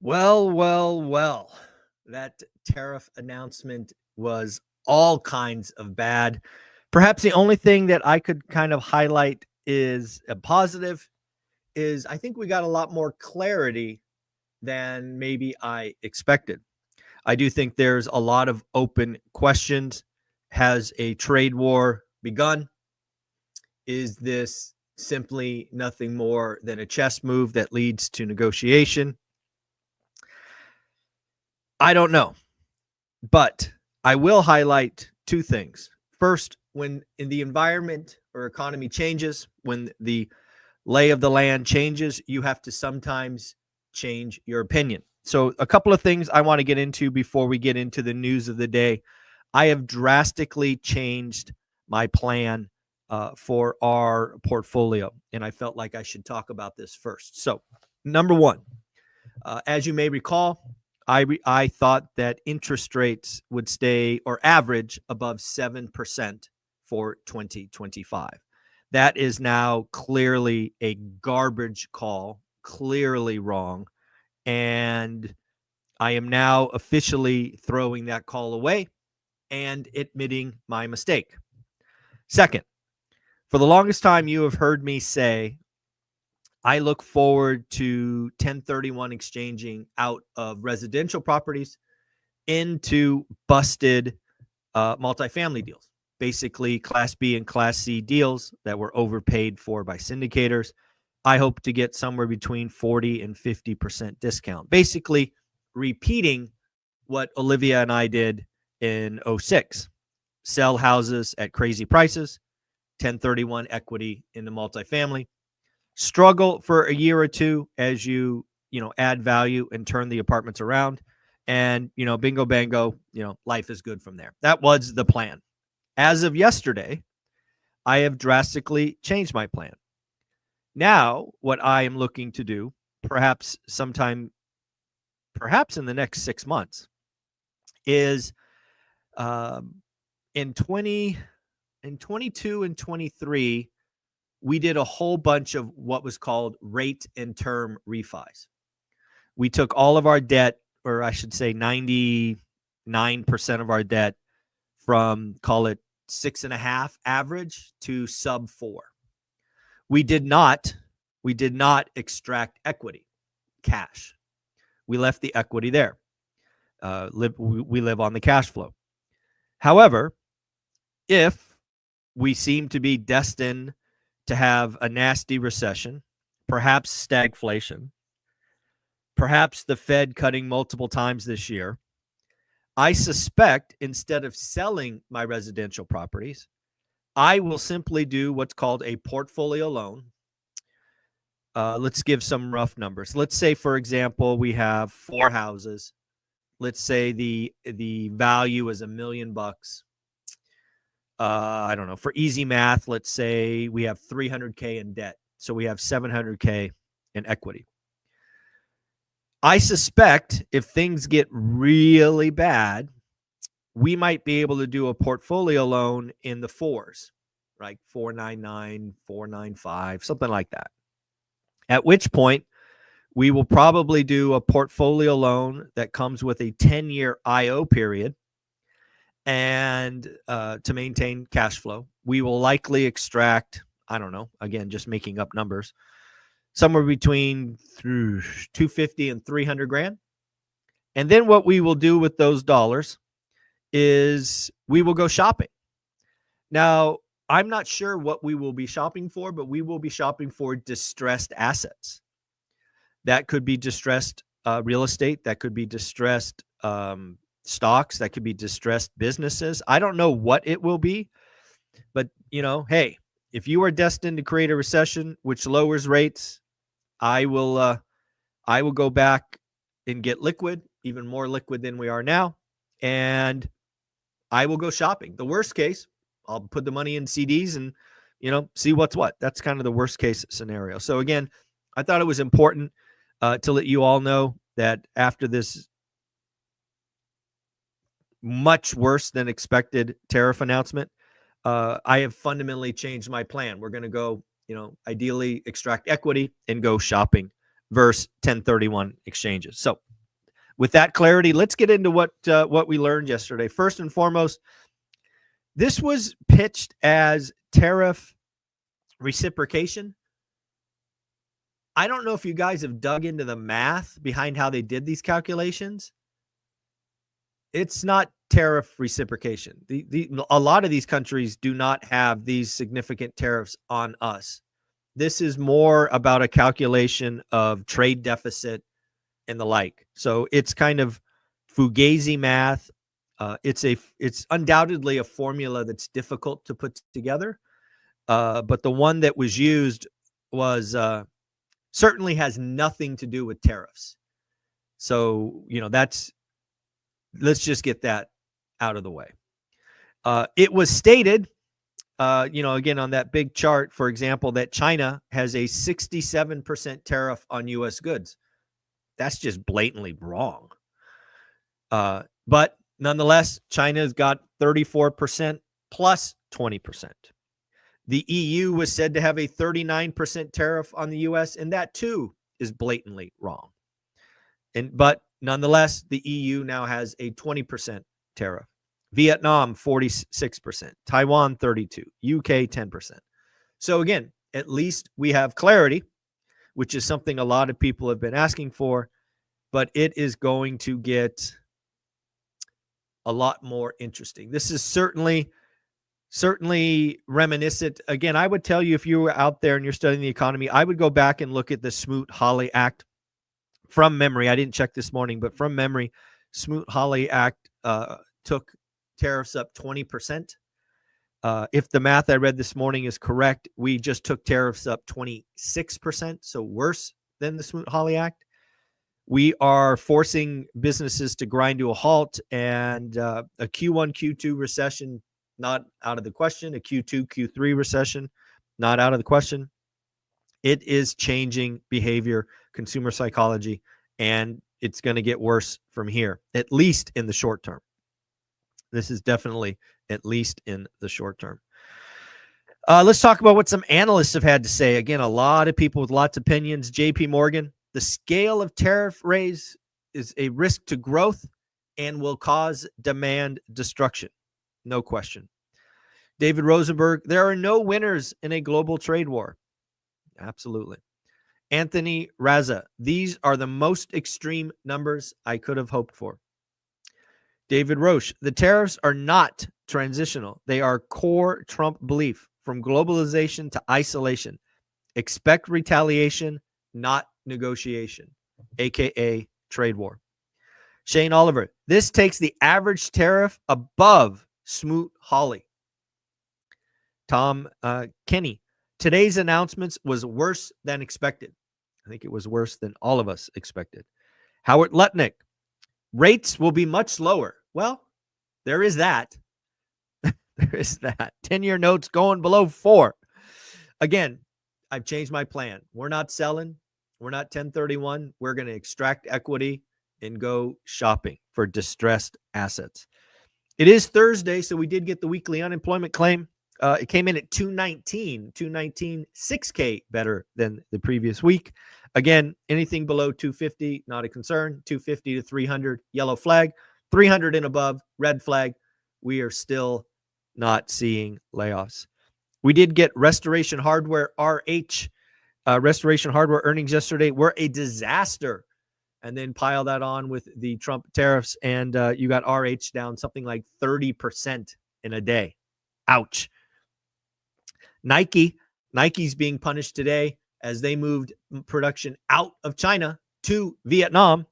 Well. That tariff announcement was all kinds of bad. Perhaps the only thing that I could kind of highlight is a positive is I think we got a lot more clarity than maybe I expected. I do think there's a lot of open questions. Has a trade war begun? Is this simply nothing more than a chess move that leads to negotiation? I don't know. But I will highlight two things. First, when in the environment or economy changes, when the lay of the land changes, you have to sometimes change your opinion. So, a couple of things I want to get into before we get into the news of the day. I have drastically changed my plan for our portfolio, and I felt like I should talk about this first. So, number one, as you may recall, I thought that interest rates would stay or average above 7% for 2025. That is now clearly a garbage call, clearly wrong. And I am now officially throwing that call away and admitting my mistake. Second, for the longest time, you have heard me say I look forward to 1031 exchanging out of residential properties into busted multifamily deals, basically Class B and Class C deals that were overpaid for by syndicators. I hope to get somewhere between 40 and 50% discount, basically repeating what Olivia and I did in 06. Sell houses at crazy prices, 1031 equity in the multifamily. Struggle for a year or two as you add value and turn the apartments around, and bingo bango, life is good from there. That was the plan. As of yesterday, I have drastically changed my plan. Now what I am looking to do, perhaps in the next 6 months, is in 22 and 23 we did a whole bunch of what was called rate and term refis. We took all of our debt, or I should say 99% of our debt, from, call it 6.5 average to sub 4. We did not extract equity, cash. We left the equity there. We live on the cash flow. However, if we seem to be destined to have a nasty recession, perhaps stagflation, perhaps the Fed cutting multiple times this year, I suspect instead of selling my residential properties, I will simply do what's called a portfolio loan. Let's give some rough numbers. Let's say, for example, we have 4 houses. Let's say the value is $1 million. I don't know. For easy math, let's say we have $300K in debt. So we have $700K in equity. I suspect if things get really bad, we might be able to do a portfolio loan in the 4s, right? 499, 495, something like that. At which point, we will probably do a portfolio loan that comes with a 10-year IO period. And to maintain cash flow, we will likely extract, I don't know, again, just making up numbers, somewhere between $250 and $300 grand. And then what we will do with those dollars is we will go shopping. Now, I'm not sure what we will be shopping for, but we will be shopping for distressed assets. That could be distressed real estate. That could be distressed stocks. That could be distressed businesses. I don't know what it will be, but hey, if you are destined to create a recession which lowers rates, I will go back and get liquid, even more liquid than we are now, and I will go shopping. The worst case, I'll put the money in CDs and see what's what. That's kind of the worst case scenario. So again, I thought it was important to let you all know that after this much worse than expected tariff announcement, I have fundamentally changed my plan. We're going to go, ideally extract equity and go shopping versus 1031 exchanges. So with that clarity, let's get into what we learned yesterday. First and foremost, this was pitched as tariff reciprocation. I don't know if you guys have dug into the math behind how they did these calculations. It's not tariff reciprocation. A lot of these countries do not have these significant tariffs on us. This is more about a calculation of trade deficit and the like. So it's kind of fugazi math. It's undoubtedly a formula that's difficult to put together. But the one that was used was certainly has nothing to do with tariffs. So, let's just get that out of the way. It was stated, again, on that big chart, for example, that China has a 67% tariff on U.S. goods. That's just blatantly wrong. But nonetheless, China's got 34% plus 20%. The EU was said to have a 39% tariff on the U.S., and that too is blatantly wrong. But nonetheless, the EU now has a 20% tariff. Vietnam, 46%. Taiwan, 32%. UK, 10%. So again, at least we have clarity, which is something a lot of people have been asking for, but it is going to get a lot more interesting. This is certainly reminiscent. Again, I would tell you, if you were out there and you're studying the economy, I would go back and look at the Smoot-Hawley Act from memory. I didn't check this morning, but from memory, Smoot-Hawley Act took tariffs up 20%. If the math I read this morning is correct, we just took tariffs up 26%, so worse than the Smoot-Hawley Act. We are forcing businesses to grind to a halt, and a Q1, Q2 recession, not out of the question. A Q2, Q3 recession, not out of the question. It is changing behavior, consumer psychology, and it's going to get worse from here, at least in the short term. This is definitely at least in the short term. Let's talk about what some analysts have had to say. Again, a lot of people with lots of opinions. JP Morgan, the scale of tariff raise is a risk to growth and will cause demand destruction. No question. David Rosenberg, there are no winners in a global trade war. Absolutely. Anthony Raza, these are the most extreme numbers I could have hoped for. David Roche, the tariffs are not transitional. They are core Trump belief, from globalization to isolation. Expect retaliation, not negotiation, aka trade war. Shane Oliver, this takes the average tariff above Smoot-Hawley. Tom Kenny, today's announcements was worse than expected. I think it was worse than all of us expected. Howard Lutnick, rates will be much lower. Well, there is that. There is that. 10-year notes going below 4. Again, I've changed my plan. We're not selling. We're not 1031. We're going to extract equity and go shopping for distressed assets. It is Thursday, so we did get the weekly unemployment claim. It came in at 219, 6K better than the previous week. Again, anything below 250, not a concern. 250 to 300, yellow flag. 300 and above, red flag. We are still not seeing layoffs. We did get Restoration Hardware, RH. Restoration Hardware earnings yesterday were a disaster. And then pile that on with the Trump tariffs, and you got RH down something like 30% in a day. Ouch. Nike's being punished today as they moved production out of China to Vietnam,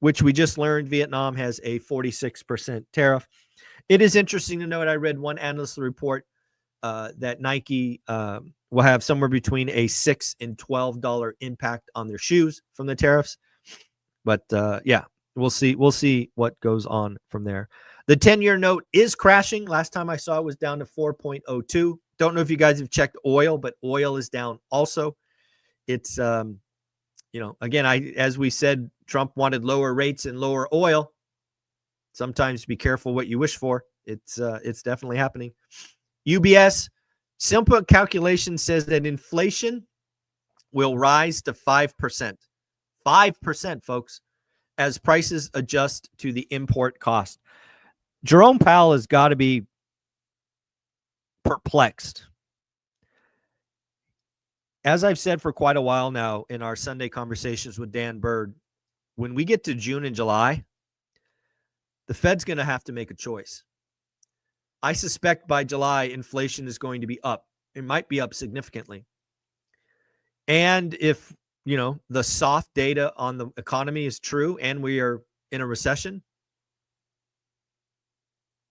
which we just learned Vietnam has a 46% tariff. It is interesting to note, I read one analyst report that Nike will have somewhere between a $6 and $12 impact on their shoes from the tariffs. But yeah, we'll see what goes on from there. The 10-year note is crashing. Last time I saw it was down to 4.02. Don't know if you guys have checked oil, but oil is down also. It's, again, as we said, Trump wanted lower rates and lower oil. Sometimes be careful what you wish for. It's definitely happening. UBS, simple calculation says that inflation will rise to 5%. 5%, folks. as prices adjust to the import cost. Jerome Powell has got to be perplexed. As I've said for quite a while now in our Sunday conversations with Dan Bird, when we get to June and July, the Fed's going to have to make a choice. I suspect by July, inflation is going to be up. It might be up significantly. And if, the soft data on the economy is true and we are in a recession,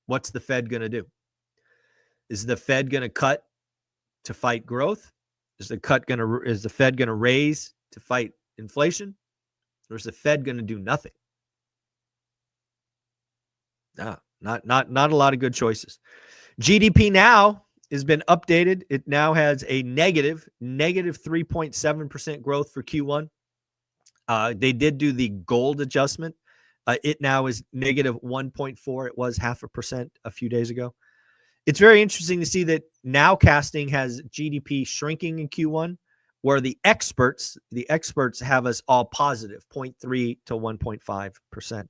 what's the Fed going to do? Is the Fed going to cut to fight growth? Is the Fed going to raise to fight inflation? Or is the Fed going to do nothing? No, not a lot of good choices. GDP now has been updated. It now has a negative 3.7% growth for Q1. They did do the gold adjustment. It now is negative 1.4. It was 0.5% a few days ago. It's very interesting to see that nowcasting has GDP shrinking in Q1, where the experts have us all positive, 0.3 to 1.5%.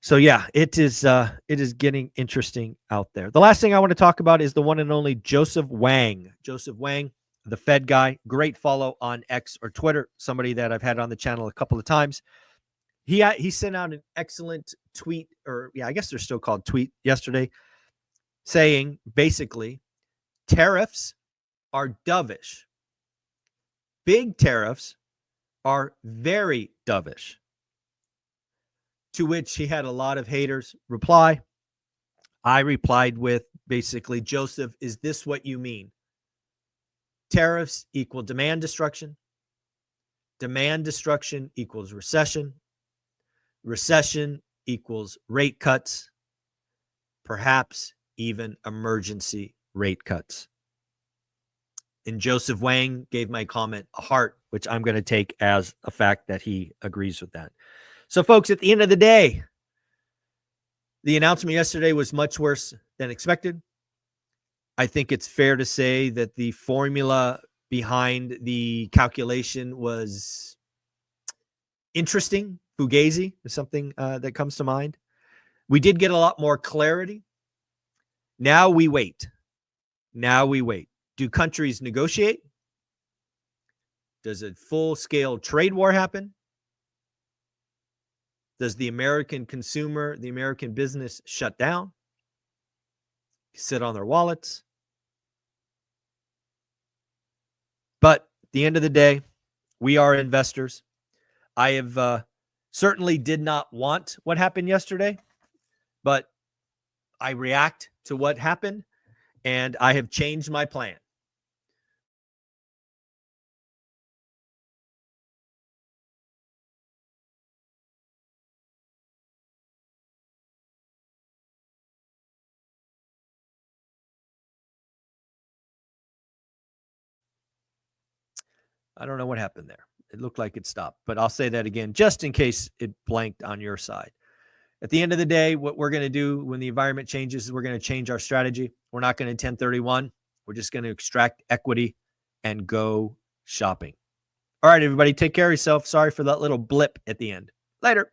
So yeah, it is getting interesting out there. The last thing I want to talk about is the one and only Joseph Wang. Joseph Wang, the Fed guy, great follow on X or Twitter, somebody that I've had on the channel a couple of times. He sent out an excellent tweet, I guess they're still called tweet, yesterday, saying basically tariffs are dovish. Big tariffs are very dovish. To which he had a lot of haters reply. I replied with basically, Joseph, is this what you mean? Tariffs equal demand destruction. Demand destruction equals recession. Recession equals rate cuts. Perhaps even emergency rate cuts. And Joseph Wang gave my comment a heart, which I'm going to take as a fact that he agrees with that. So, folks, at the end of the day, the announcement yesterday was much worse than expected. I think it's fair to say that the formula behind the calculation was interesting. Fugazi is something that comes to mind. We did get a lot more clarity. Now we wait. Do countries negotiate? Does a full-scale trade war happen? Does the American consumer, the American business shut down? Sit on their wallets? But at the end of the day, we are investors. I have certainly did not want what happened yesterday, but I react to what happened, and I have changed my plan. I don't know what happened there. It looked like it stopped, but I'll say that again, just in case it blanked on your side. At the end of the day, what we're going to do when the environment changes is we're going to change our strategy. We're not going to 1031. We're just going to extract equity and go shopping. All right, everybody, take care of yourself. Sorry for that little blip at the end. Later.